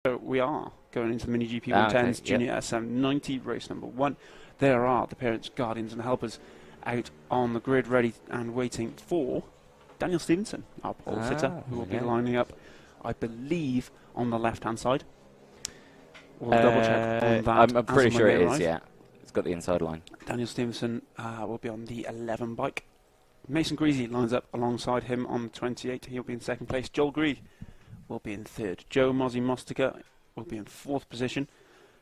So we are going into the Mini GP 110s, okay, Junior SM90, race number 1. There are the parents, guardians and helpers out on the grid ready and waiting for Daniel Stevenson, our pole sitter, who will be lining up, I believe, on the left-hand side. We'll double check on that. I'm pretty sure it is, yeah. It's got the inside line. Daniel Stevenson will be on the 11 bike. Mason Greasy lines up alongside him on the 28. He'll be in second place. Joel Grieg will be in third. Joe Mostica will be in fourth position,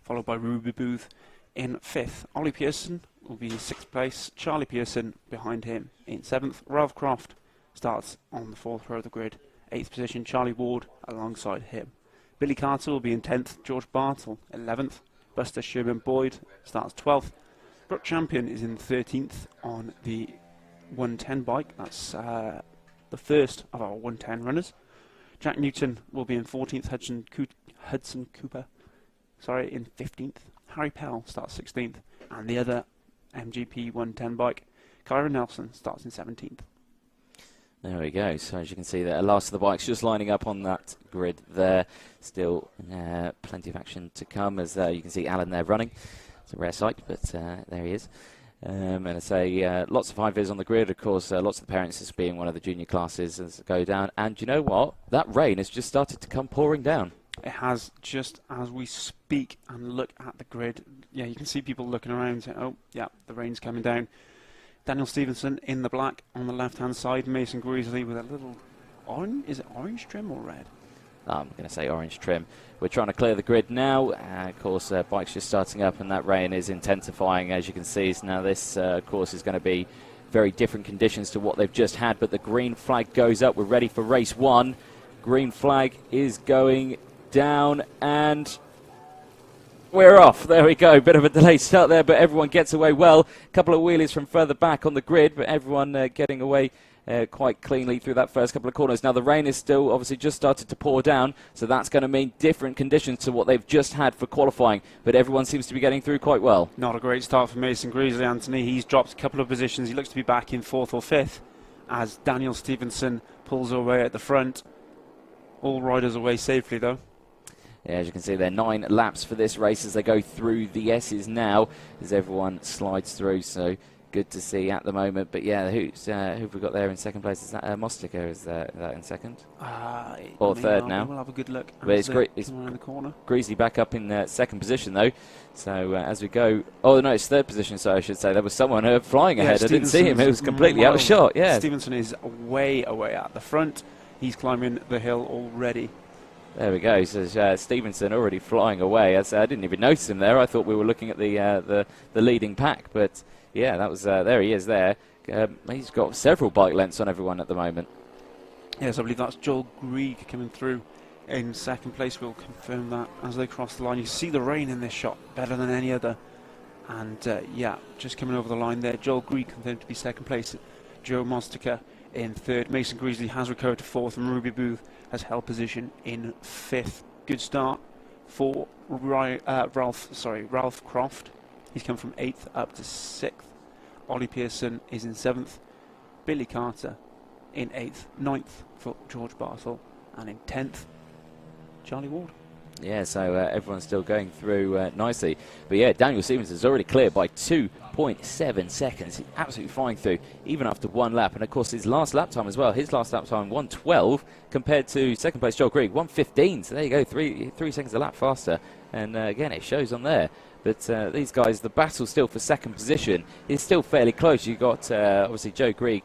followed by Ruby Booth in fifth. Ollie Pearson will be in sixth place. Charlie Pearson behind him in seventh. Ralph Croft starts on the fourth row of the grid, eighth position. Charlie Ward alongside him. Billy Carter will be in 10th. George Bartle 11th. Buster Sherman Boyd starts 12th. Brooke Champion is in 13th on the 110 bike. That's the first of our 110 runners. Jack Newton will be in 14th. Hudson Cooper in 15th. Harry Pell starts 16th. And the other MGP 110 bike, Kyra Nelson, starts in 17th. There we go. So as you can see there, last of the bikes just lining up on that grid there. Still plenty of action to come, as you can see Alan there running. It's a rare sight, but there he is. And I say lots of high-vis on the grid. Of course, lots of the parents, this being one of the junior classes, as go down. And you know what? That rain has just started to come pouring down. It has, just as we speak and look at the grid. Yeah, you can see people looking around saying, oh, yeah, the rain's coming down. Daniel Stevenson in the black on the left-hand side. Mason Greasley with a little orange. Is it orange trim or red? I'm going to say orange trim. We're trying to clear the grid now. Of course, bike's just starting up and that rain is intensifying, as you can see. So now this, of course, is going to be very different conditions to what they've just had. But the green flag goes up. We're ready for race 1. Green flag is going down and we're off. There we go. Bit of a delayed start there, but everyone gets away well. A couple of wheelies from further back on the grid, but everyone getting away quite cleanly through that first couple of corners. Now the rain is still obviously just started to pour down, so that's going to mean different conditions to what they've just had for qualifying, but everyone seems to be getting through quite well. Not a great start for Mason Greasley, Anthony. He's dropped a couple of positions. He looks to be back in fourth or fifth as Daniel Stevenson pulls away at the front. All riders away safely though. Yeah, as you can see there, 9 laps for this race as they go through the S's now, as everyone slides through, so good to see at the moment. But yeah, who have we got there in second place? Is that Mostica? Is that in second? Or third now? We'll have a good look. But it's around the corner. Greasy back up in second position though. So as we go, oh no, it's third position. So I should say there was someone flying ahead. I didn't see him. It was completely out of shot. Yeah, Stevenson is way away at the front. He's climbing the hill already. There we go. So Stevenson already flying away. I didn't even notice him there. I thought we were looking at the leading pack, but yeah, that was there. He is there. He's got several bike lengths on everyone at the moment. Yes, I believe that's Joel Grieg coming through in second place. We'll confirm that as they cross the line. You see the rain in this shot better than any other, and yeah, just coming over the line there. Joel Grieg confirmed to be second place. Joe Mostica in third. Mason Greasley has recovered to fourth, and Ruby Booth has held position in fifth. Good start for Ralph Croft. He's come from 8th up to 6th. Ollie Pearson is in 7th. Billy Carter in 8th. 9th for George Bartle. And in 10th, Charlie Ward. Yeah, so everyone's still going through nicely. But yeah, Daniel Stevens is already clear by 2.7 seconds. He's absolutely flying through, even after one lap. And of course, his last lap time as well. His last lap time, 1:12, compared to second place Joel Grieg, 1:15. So there you go, three seconds a lap faster. And again, it shows on there. But these guys, the battle still for second position is still fairly close. You've got, obviously, Joe Grieg,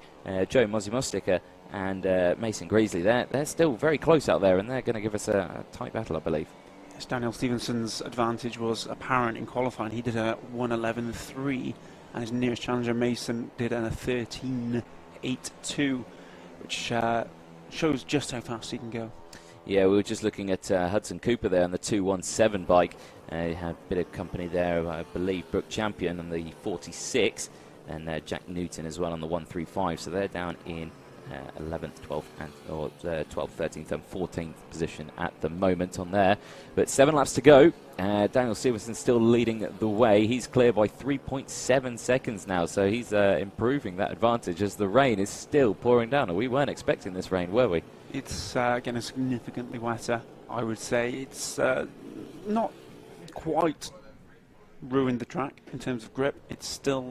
Joe Mostica, and Mason Greasley. They're still very close out there, and they're going to give us a tight battle, I believe. Yes, Daniel Stevenson's advantage was apparent in qualifying. He did a 1:11.3, and his nearest challenger, Mason, did a 13.82, which shows just how fast he can go. Yeah, we were just looking at Hudson Cooper there on the 217 bike. He had a bit of company there, I believe, Brooke Champion on the 46, and Jack Newton as well on the 135. So they're down in 11th, 12th, or 12th, 13th, and 14th position at the moment on there. But 7 laps to go. Daniel Stevenson still leading the way. He's clear by 3.7 seconds now, so he's improving that advantage as the rain is still pouring down. We weren't expecting this rain, were we? It's getting significantly wetter I would say it's not quite ruined the track in terms of grip. It's still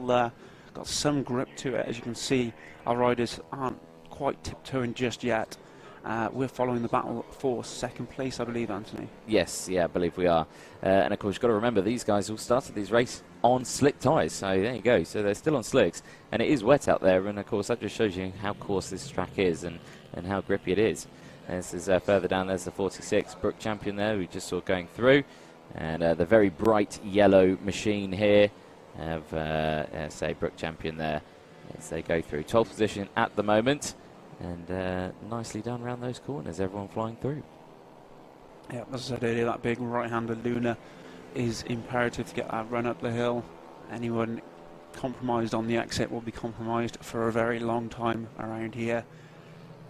got some grip to it. As you can see, our riders aren't quite tiptoeing just yet. We're following the battle for second place, I believe, Anthony. Yes, yeah, I believe we are. And of course, you've got to remember, these guys all started this race on slick tyres. So there you go. So they're still on slicks. And it is wet out there. And of course, that just shows you how coarse this track is and how grippy it is. And this is further down, there's the 46 Brook Champion there, we just saw going through. And the very bright yellow machine here of, say, Brook Champion there as they go through. 12th position at the moment. And nicely done around those corners, everyone flying through. Yeah, as I said earlier, that big right-hander Luna is imperative to get that run up the hill. Anyone compromised on the exit will be compromised for a very long time around here.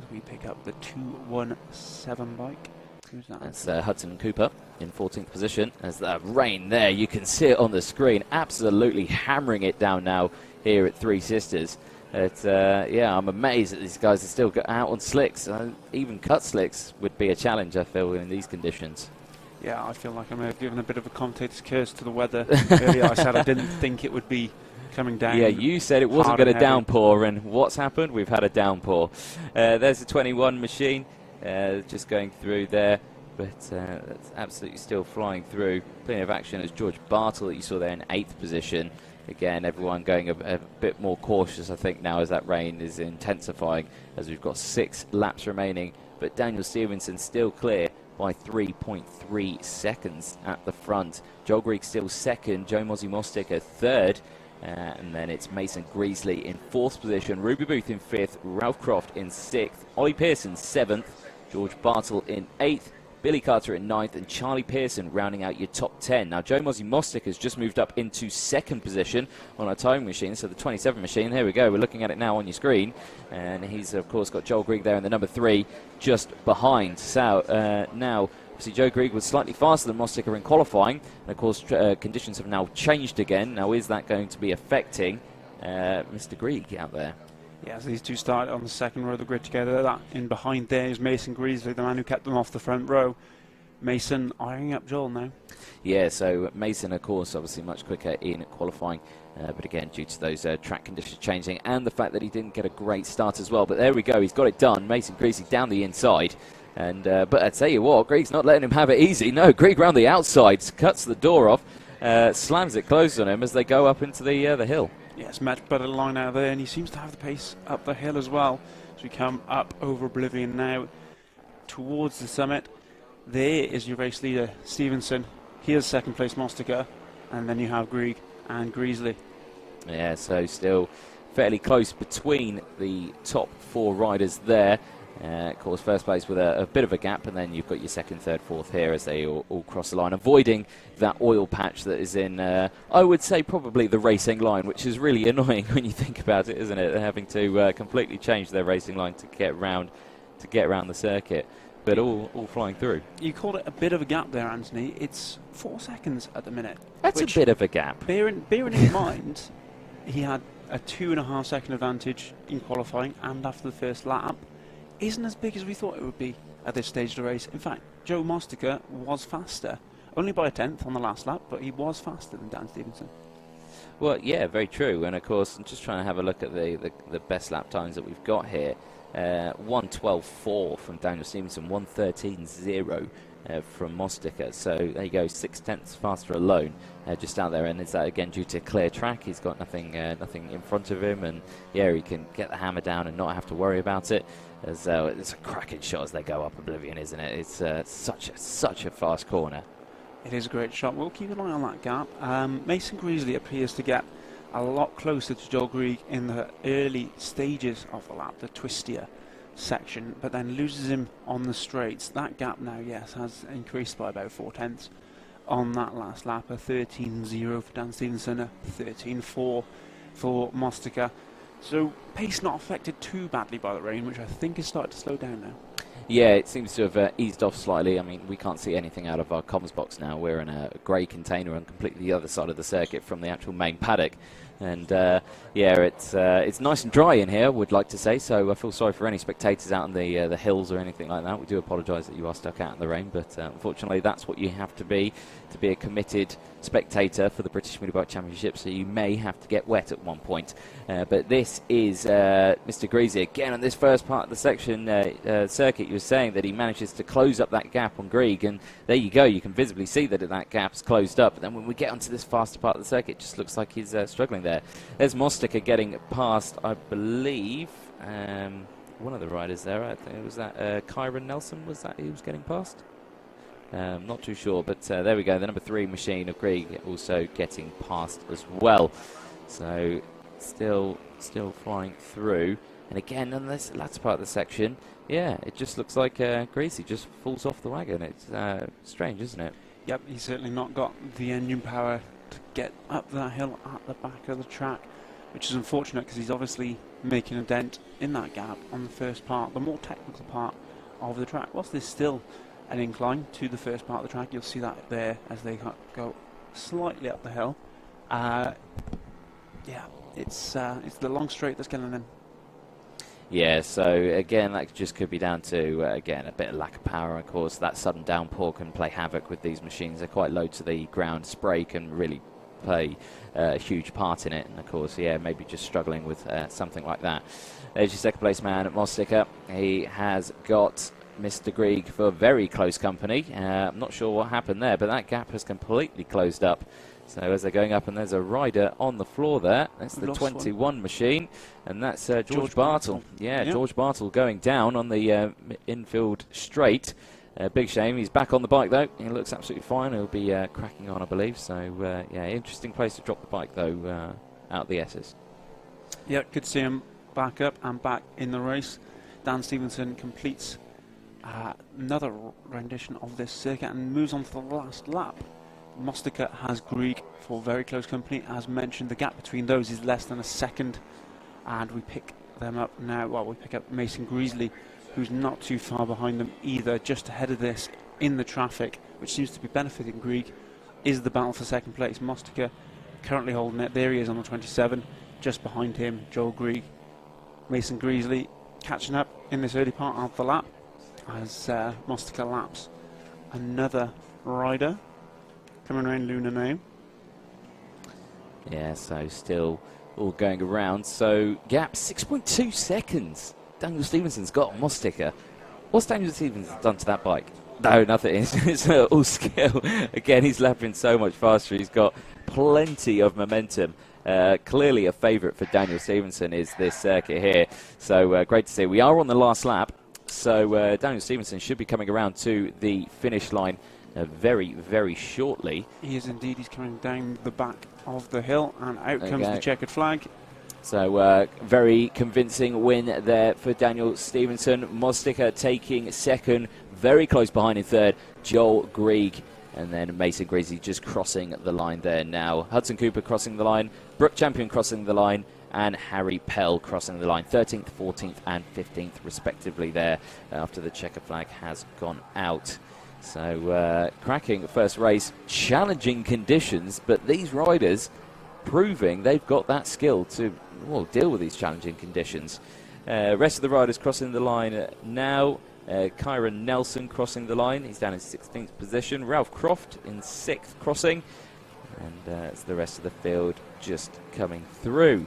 As we pick up the 217 bike. Who's that? That's Hudson Cooper in 14th position. As that rain there, you can see it on the screen, absolutely hammering it down now here at Three Sisters. Yeah, I'm amazed that these guys are still out on slicks. Even cut slicks would be a challenge, I feel, in these conditions. Yeah, I feel like I may have given a bit of a commentator's curse to the weather earlier. I said I didn't think it would be coming down. Yeah, you said it wasn't going to downpour, and what's happened? We've had a downpour. There's the 21 machine just going through there, but that's absolutely still flying through. Plenty of action as George Bartle that you saw there in 8th position. Again, everyone going a bit more cautious, I think, now as that rain is intensifying, as we've got 6 laps remaining. But Daniel Stevenson still clear by 3.3 seconds at the front. Joel Greig still second, Joe Mosey-Mosticker third, and then it's Mason Greasley in 4th position, Ruby Booth in 5th, Ralph Croft in 6th, Ollie Pearson 7th, George Bartle in 8th, Billy Carter in 9th, and Charlie Pearson rounding out your top 10. Now, Joe Mosey-Mostick has just moved up into 2nd position on our timing machine, so the 27 machine. Here we go. We're looking at it now on your screen. And he's, of course, got Joel Greig there in the number 3 just behind. So, now, obviously, Joe Greig was slightly faster than Mosticker in qualifying. And, of course, conditions have now changed again. Now, is that going to be affecting Mr. Greig out there? Yeah, so these two started on the second row of the grid together. That in behind there is Mason Greasley, the man who kept them off the front row. Mason eyeing up Joel now. Yeah, so Mason, of course, obviously much quicker in qualifying. But again, due to those track conditions changing and the fact that he didn't get a great start as well. But there we go, he's got it done. Mason Greasley down the inside. And but I tell you what, Greig's not letting him have it easy. No, Greig round the outside, cuts the door off, slams it closed on him as they go up into the hill. Yes, much better line out there, and he seems to have the pace up the hill as well. As we come up over Oblivion now towards the summit, there is your race leader, Stevenson. Here's second place Mosticker, and then you have Greig and Greasley. Yeah, so still fairly close between the top 4 riders there. Of course, first place with a bit of a gap, and then you've got your second, third, fourth here as they all cross the line, avoiding that oil patch that is in, I would say, probably the racing line, which is really annoying when you think about it, isn't it? They're having to completely change their racing line to get around the circuit, but all flying through. You called it a bit of a gap there, Anthony. It's 4 seconds at the minute. That's a bit of a gap. Bearing in mind, he had a 2.5 second advantage in qualifying and after the first lap. Isn't as big as we thought it would be at this stage of the race. In fact, Joe Mosticker was faster, only by a 10th on the last lap, but he was faster than Dan Stevenson. Well, yeah, very true. And of course, I'm just trying to have a look at the best lap times that we've got here. 1:12.4 from Daniel Stevenson, 1:13.0 from Mosticker. So there you go, 6/10 faster alone, just out there. And is that again due to clear track? He's got nothing in front of him, and yeah, he can get the hammer down and not have to worry about it. As it's a cracking shot as they go up Oblivion, isn't it? It's such a fast corner. It is a great shot. We'll keep an eye on that gap. Mason Greasley appears to get a lot closer to Joel Greig in the early stages of the lap, the twistier section, but then loses him on the straights. That gap now, yes, has increased by about 4/10 on that last lap. A 13.0 for Dan Stevenson, a 13.4 for Mosticker. So pace not affected too badly by the rain, which I think is starting to slow down now. Yeah, it seems to have eased off slightly. I mean, we can't see anything out of our comms box now. We're in a grey container on completely the other side of the circuit from the actual main paddock. And yeah, it's nice and dry in here, would like to say. So I feel sorry for any spectators out on the hills or anything like that. We do apologise that you are stuck out in the rain, but unfortunately, that's what you have to be a committed spectator for the British Mini Bike Championship. So you may have to get wet at one point. But this is Mr. Greasy again on this first part of the section circuit. You were saying that he manages to close up that gap on Grieg, and there you go. You can visibly see that gap's closed up. But then when we get onto this faster part of the circuit, it just looks like he's struggling there. There's Mostica getting past, I believe, one of the riders there. I think it was that Kyron Nelson. Was that he was getting past? Not too sure, but there we go. The number 3 machine of Grieg also getting past as well. So still flying through. And again, on this latter part of the section, yeah, it just looks like Greasy just falls off the wagon. It's strange, isn't it? Yep, he's certainly not got the engine power to get up that hill at the back of the track, which is unfortunate because he's obviously making a dent in that gap on the first part, the more technical part of the track. Whilst there's still an incline to the first part of the track, you'll see that there as they go slightly up the hill. Yeah, it's the long straight that's killing them. Yeah, so again, that just could be down to, again, a bit of lack of power. Of course, that sudden downpour can play havoc with these machines. They're quite low to the ground. Spray can really play a huge part in it. And, of course, yeah, maybe just struggling with something like that. There's your second place man at Mostica. He has got Mr. Grieg for very close company. I'm not sure what happened there, but that gap has completely closed up. So as they're going up, and there's a rider on the floor there. That's the 21 machine, and that's George Bartle. Yeah, yep. George Bartle going down on the infield straight. Big shame. He's back on the bike, though. He looks absolutely fine. He'll be cracking on, I believe. So, yeah, interesting place to drop the bike, though, out the S's. Yeah, good to see him back up and back in the race. Dan Stevenson completes another rendition of this circuit and moves on to the last lap. Mostica has Grieg for very close company. As mentioned, the gap between those is less than a second, and we pick them up now. Well, we pick up Mason Greasley, who's not too far behind them either, just ahead of this in the traffic, which seems to be benefiting Grieg, is the battle for second place. Mostica currently holding it. There he is on the 27, just behind him, Joel Grieg. Mason Greasley catching up in this early part of the lap as Mostica laps another rider. Coming around Luna now. Yeah, so still all going around. So gap 6.2 seconds. Daniel Stevenson's got on Mostica. What's Daniel Stevenson done to that bike? No, nothing. It's all skill. Again, he's lapping so much faster. He's got plenty of momentum. Clearly a favourite for Daniel Stevenson is this circuit here. So great to see. We are on the last lap. So Daniel Stevenson should be coming around to the finish line very, very shortly. He is indeed. He's coming down the back of the hill, and out comes the checkered flag. So very convincing win there for Daniel Stevenson. Mostica taking second, very close behind in third, Joel Grieg, and then Mason Greasy just crossing the line there now. Hudson Cooper crossing the line, Brooke Champion crossing the line, and Harry Pell crossing the line, 13th, 14th and 15th respectively there after the checker flag has gone out. So cracking first race, challenging conditions, but these riders proving they've got that skill to deal with these challenging conditions. Rest of the riders crossing the line now. Kyron Nelson crossing the line, he's down in 16th position. Ralph Croft in 6th crossing, and it's the rest of the field just coming through.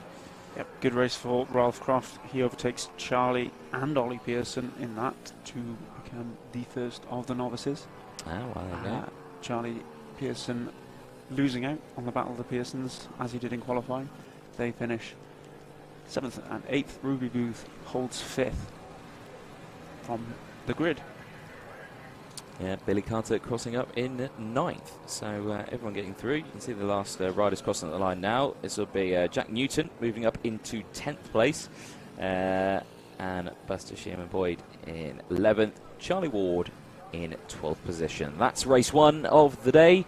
Yep, good race for Ralph Croft. He overtakes Charlie and Ollie Pearson in that to become the first of the novices. Charlie Pearson losing out on the Battle of the Pearsons as he did in qualifying. They finish 7th and 8th. Ruby Booth holds 5th from the grid. Yeah, Billy Carter crossing up in 9th. So everyone getting through. You can see the last riders crossing the line now. This will be Jack Newton moving up into 10th place. And Buster Shearman Boyd in 11th. Charlie Ward in 12th position. That's race 1 of the day.